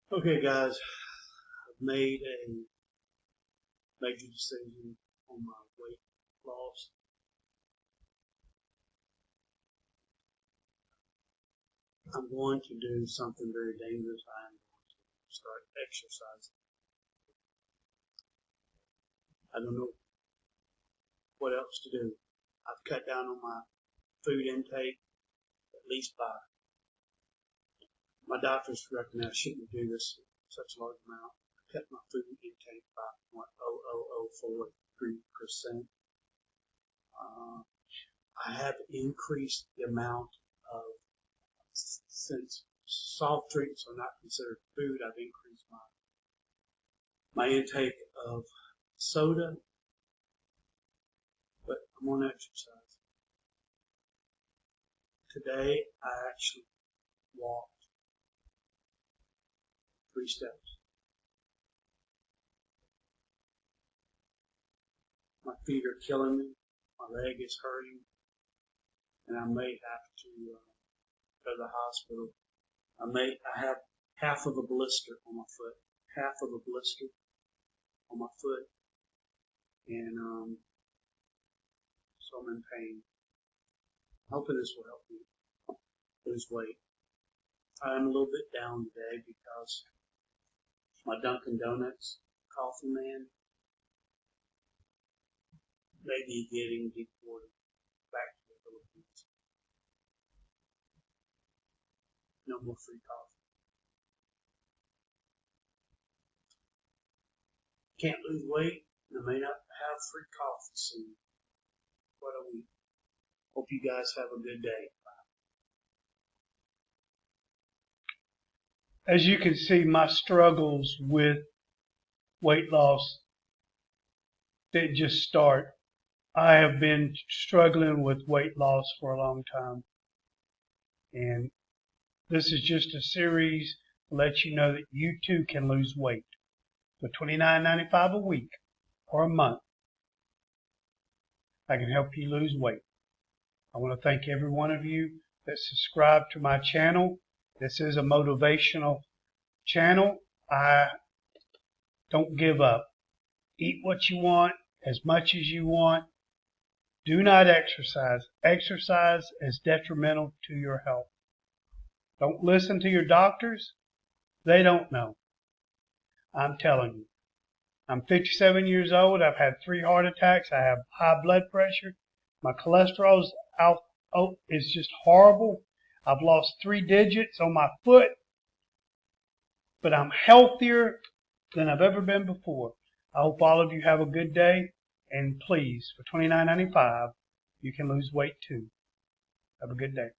Okay, guys, I've made a major decision on my weight loss. I'm going to do something very dangerous. I'm going to start exercising. I don't know what else to do. I've cut down on my food intake, at least by my doctors recommend I shouldn't do this such a large amount. I cut my food intake by 0.00043%. I have increased the amount of, since soft drinks are not considered food, I've increased my intake of soda, but I'm on exercise. Today, I actually walked 3 steps. My feet are killing me. My leg is hurting, and I may have to go to the hospital. I have half of a blister on my foot, and so I'm in pain. I'm hoping this will help me lose weight. I'm a little bit down today because my Dunkin' Donuts coffee man may be getting deported back to the Philippines. No more free coffee. Can't lose weight, and I may not have free coffee soon. What a week. Hope you guys have a good day. As you can see, my struggles with weight loss didn't just start. I have been struggling with weight loss for a long time. And this is just a series to let you know that you too can lose weight for $29.95 a week or a month. I can help you lose weight. I want to thank every one of you that subscribe to my channel. This is a motivational channel. I don't give up. Eat what you want, as much as you want. Do not exercise. Exercise is detrimental to your health. Don't listen to your doctors. They don't know. I'm telling you. I'm 57 years old. I've had 3 heart attacks. I have high blood pressure. My cholesterol is just horrible. I've lost 3 digits on my foot. But I'm healthier than I've ever been before. I hope all of you have a good day. And please, for $29.95, you can lose weight too. Have a good day.